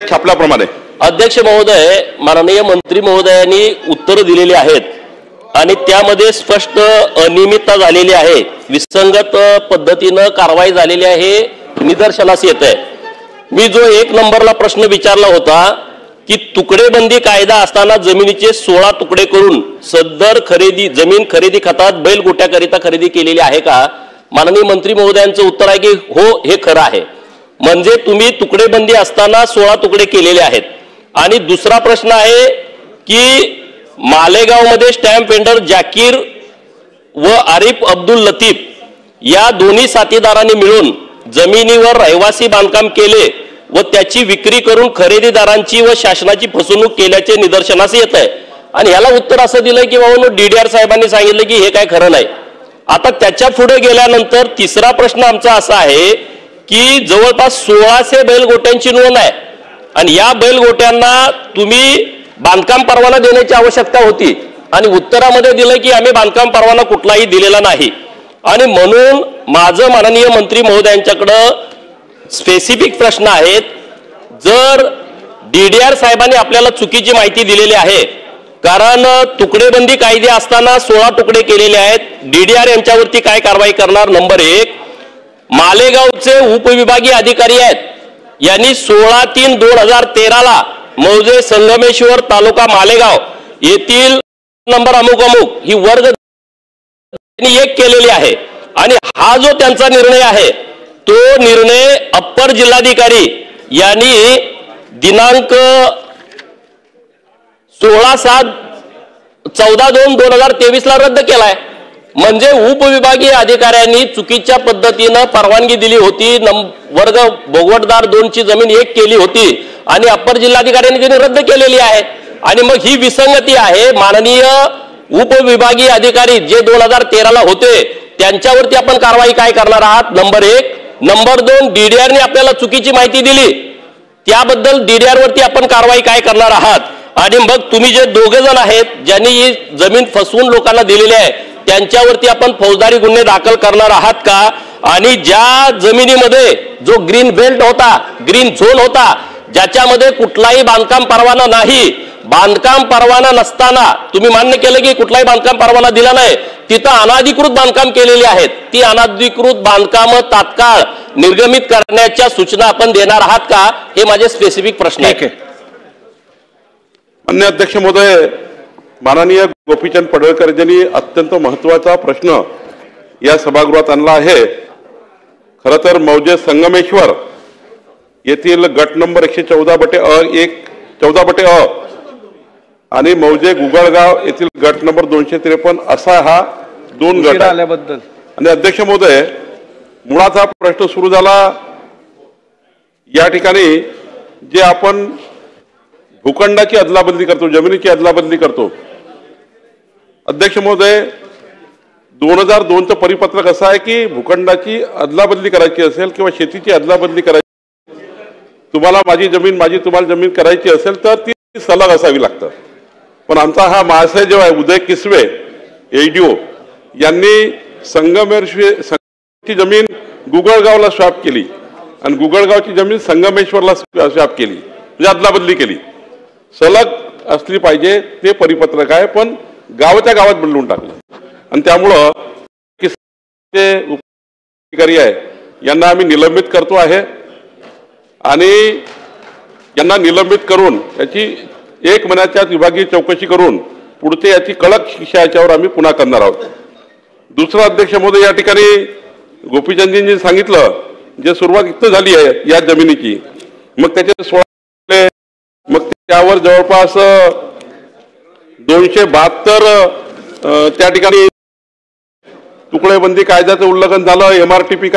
छापल्याप्रमाणे अध्यक्ष महोदय, माननीय मंत्री महोदयांनी उत्तर दिलेली आहेत आणि त्यामध्ये स्पष्ट अनियमितता झालेली आहे, विसंगत पद्धतीने कारवाई झालेली आहे निदर्शनास येत आहे। मी जो 1 नंबरला प्रश्न विचारला होता की तुकडेबंदी कायदा असताना जमिनीचे 16 तुकडे करून सदर जमीन खरेदी खतात बैल गोट्याकरिता खरेदी केलेली आहे का? माननीय मंत्री महोदयांचं उत्तर आहे की हो, हे खरं आहे। म्हणजे तुम्ही तुकडेबंदी असताना 16 तुकडे केलेले आहेत। आणि दुसरा प्रश्न आहे की मालेगाव मध्ये स्टॅम्प वेंडर जाकीर व आरिफ अब्दुल लतीफ या दोन्ही साथीदारांनी मिळून जमिनीवर रहिवासी बांधकाम केले व त्याची विक्री करून खरेदीदारांची व शासनाची फसवणूक केल्याचे निदर्शनास येत आहे। आणि याला उत्तर असं दिलंय की बाबा डीडीआर साहेबांनी सांगितलं की हे काय खरं नाही। आता त्याच्या पुढे गेल्यानंतर तिसरा प्रश्न आमचा असा आहे की जवळपास 1600 बैलगोट्यांची नोंद आहे आणि या बैलगोट्यांना तुम्ही बांधकाम परवाना देण्याची आवश्यकता होती आणि उत्तरामध्ये दिलं की आम्ही बांधकाम परवाना कुठलाही दिलेला नाही। आणि म्हणून माझं माननीय मंत्री महोदयांच्याकडे स्पेसिफिक प्रश्न आहेत, जर डीडीआर साहेबांनी आपल्याला चुकीची माहिती दिलेली आहे, कारण तुकडेबंदी कायदे असताना 16 तुकडे केलेले आहेत, डीडीआर यांच्यावरती काय कारवाई करणार? नंबर 1, मालेगावचे उपविभागीय अधिकारी आहेत, यांनी 16/3/2013 ला मौजे संगमेश्वर तालुका मालेगाव येथील नंबर अमुक अमुक ही वर्ग 1 केलेली आहे। आणि हा जो त्यांचा निर्णय आहे तो निर्णय अप्पर जिल्हाधिकारी यांनी दिनांक 14/2/2023 ला रद्द केलाय। म्हणजे उपविभागीय अधिकाऱ्यांनी चुकीच्या पद्धतीने परवानगी दिली होती, वर्ग भोगवटदार 2 ची जमीन 1 केली होती आणि अप्पर जिल्हाधिकाऱ्यांनी तिने रद्द केलेली आहे। आणि मग ही विसंगती आहे। माननीय उपविभागीय अधिकारी जे 2013 ला होते त्यांच्यावरती आपण कारवाई काय करणार आहात? नंबर 1। नंबर 2, डीडीआर ने आपल्याला चुकीची माहिती दिली त्याबद्दल डीडीआर वरती आपण कारवाई काय करणार आहात? आणि मग तुम्ही जे 2 जण आहेत ज्यांनी ही जमीन फसवून लोकांना दिलेली आहे त्यांच्यावरती आपण फौजदारी गुन्हे दाखल करणार आहात का? आणि ज्या जमिनीमध्ये जो ग्रीन बेल्ट होता, ग्रीन झोन होता, ज्याच्यामध्ये कुठलाही बांधकाम परवाना नाही, बांधकाम परवाना नसताना तुम्ही मान्य केलं की कुठलाही बांधकाम परवाना दिला नाही, तिथं अनाधिकृत बांधकाम केलेली आहेत, ती अनाधिकृत बांधकाम तात्काळ निर्गमित करण्याच्या सूचना आपण देणार आहात का? हे माझे स्पेसिफिक प्रश्न आहेत। माननीय अध्यक्ष महोदय, माननीय गोपीचंद पडळकर यांनी अत्यंत महत्त्वाचा प्रश्न या सभागृहात आणला आहे। खरं तर मौजे संगमेश्वर येथील गट नंबर 114/अ आणि मौजे गुगळगाव येथील गट नंबर 253 असा हा 2 गट आल्याबद्दल। आणि अध्यक्ष महोदय, मुळात हा प्रश्न सुरू झाला या ठिकाणी जे आपण भूखंडाची अदलाबदली करतो, जमिनीची अदलाबदली करतो। अध्यक्ष महोदय, 2002चं परिपत्रक असं आहे की भूखंडाची अदलाबदली करायची असेल किंवा शेतीची अदलाबदली करायची, तुम्हाला माझी जमीन माझी तुम्हाला जमीन करायची असेल तर ती सलग असावी लागतं। पण आमचा हा महाशय जो आहे उदय किसवे एडीओ यांनी संगमेश्वरची जमीन गुगळगावला स्वॅप केली आणि गुगळगावची जमीन संगमेश्वरला स्वॅप केली, म्हणजे अदलाबदली केली। सलग असली पाहिजे ते परिपत्रक आहे, पण गावाच्या गावात बदलून टाकलं आणि त्यामुळं ते अधिकारी आहे यांना आम्ही निलंबित करतो आहे आणि यांना निलंबित करून याची 1 महिन्याच्या विभागीय चौकशी करून पुढचे याची कडक शिक्षा याच्यावर आम्ही पुन्हा करणार आहोत। दुसरा अध्यक्ष महोदय, या ठिकाणी गोपीचंदजींनी सांगितलं जे सुरुवात इथं झाली आहे या जमिनीची, मग त्याचे 16 मग त्यावर जवळपास 272 त्या ठिकाणी तुकडेबंदी कायद्याचं उल्लंघन झालं, MRTP